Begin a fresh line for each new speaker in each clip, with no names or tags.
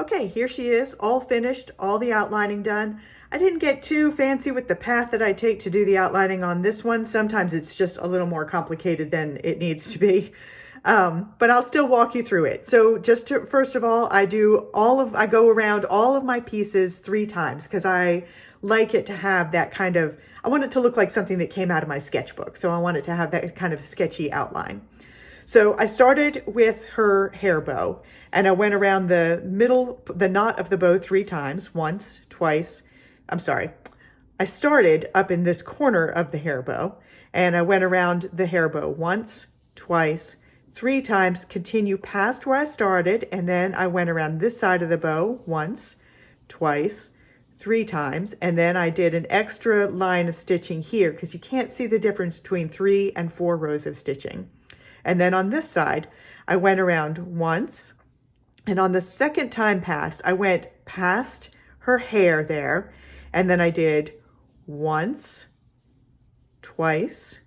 Okay, here she is, all finished, all the outlining done. I didn't get too fancy with the path that I take to do the outlining on this one. Sometimes it's just a little more complicated than it needs to be. But I'll still walk you through it. So first of all, I go around all of my pieces 3 times because I like it to have that kind of, I want it to look like something that came out of my sketchbook. So I want it to have that kind of sketchy outline. So I started with her hair bow and I went around the knot of the bow 3 times, once, twice. I started up in this corner of the hair bow and I went around the hair bow once, twice, 3 times, continue past where I started, and then I went around this side of the bow once, twice, 3 times, and then I did an extra line of stitching here because you can't see the difference between 3 and 4 rows of stitching. And then on this side, I went around once, and on the second time past, I went past her hair there, and then I did once, twice,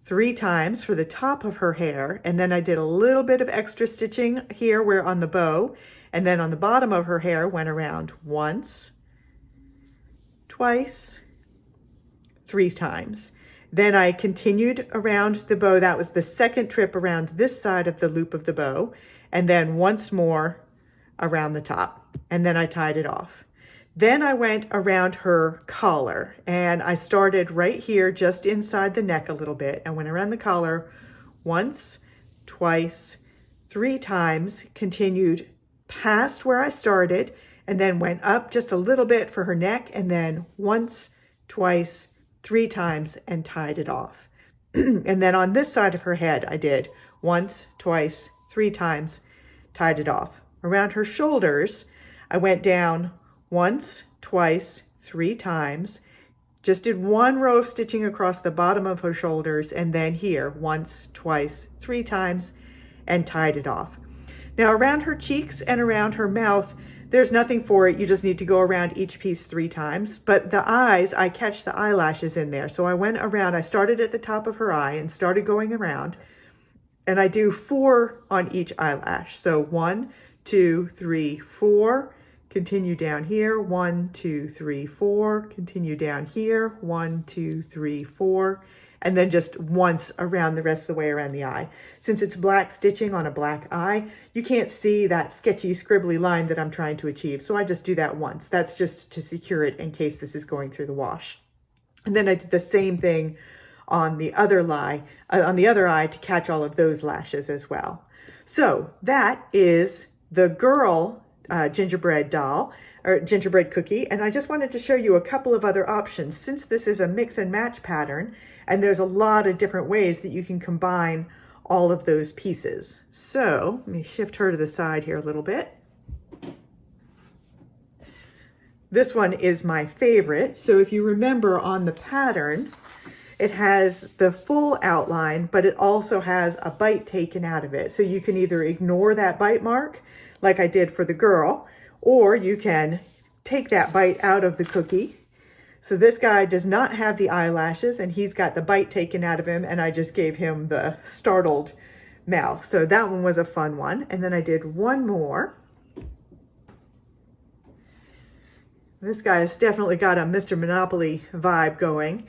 3 times for the top of her hair, and then I did a little bit of extra stitching here where on the bow, and then on the bottom of her hair went around once, twice, 3 times. Then I continued around the bow. That was the second trip around this side of the loop of the bow, and then once more around the top, and then I tied it off. Then I went around her collar and I started right here just inside the neck a little bit. I went around the collar once, twice, 3 times, continued past where I started, and then went up just a little bit for her neck, and then once, twice, 3 times, and tied it off. And then on this side of her head, I did once, twice, 3 times, tied it off. Around her shoulders, I went down once, twice, 3 times, just did 1 row of stitching across the bottom of her shoulders, and then here once, twice, 3 times, and tied it off. Now around her cheeks and around her mouth, there's nothing for it. You just need to go around each piece 3 times. But the eyes, I catch the eyelashes in there. So I went around, I started at the top of her eye and started going around, and I do 4 on each eyelash. So 1, 2, 3, 4. Continue down here, 1, 2, 3, 4, continue down here, 1, 2, 3, 4, and then just once around the rest of the way around the eye. Since it's black stitching on a black eye, you can't see that sketchy, scribbly line that I'm trying to achieve. So I just do that once. That's just to secure it in case this is going through the wash. And then I did the same thing on the other eye to catch all of those lashes as well. So that is the girl gingerbread doll or gingerbread cookie, and I just wanted to show you a couple of other options since this is a mix and match pattern and there's a lot of different ways that you can combine all of those pieces. So let me shift her to the side here a little bit. This one is my favorite. So if you remember on the pattern, it has the full outline, but it also has a bite taken out of it. So you can either ignore that bite mark like I did for the girl, or you can take that bite out of the cookie. So this guy does not have the eyelashes and he's got the bite taken out of him, and I just gave him the startled mouth. So that one was a fun one. And then I did one more. This guy's definitely got a Mr. Monopoly vibe going.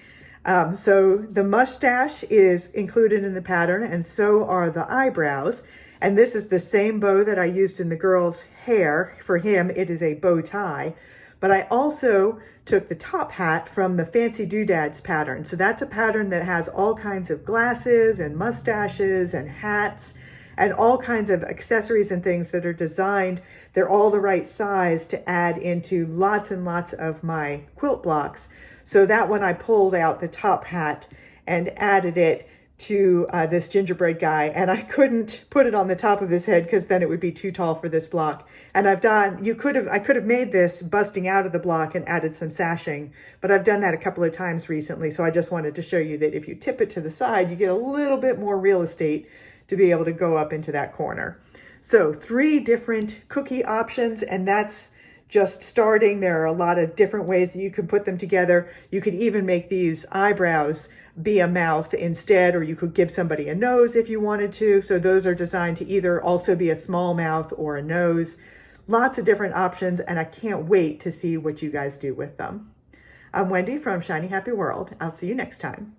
So the mustache is included in the pattern, and so are the eyebrows. And this is the same bow that I used in the girl's hair. For him, it is a bow tie. But I also took the top hat from the Fancy Doodads pattern. So that's a pattern that has all kinds of glasses and mustaches and hats and all kinds of accessories and things that are designed. They're all the right size to add into lots and lots of my quilt blocks. So that one I pulled out the top hat and added it to this gingerbread guy, and I couldn't put it on the top of his head because then it would be too tall for this block. And I could have made this busting out of the block and added some sashing, but I've done that a couple of times recently. So I just wanted to show you that if you tip it to the side, you get a little bit more real estate to be able to go up into that corner. So 3 different cookie options, and that's just starting. There are a lot of different ways that you can put them together. You could even make these eyebrows be a mouth instead, or you could give somebody a nose if you wanted to. So those are designed to either also be a small mouth or a nose. Lots of different options, and I can't wait to see what you guys do with them. I'm Wendy from Shiny Happy World. I'll see you next time.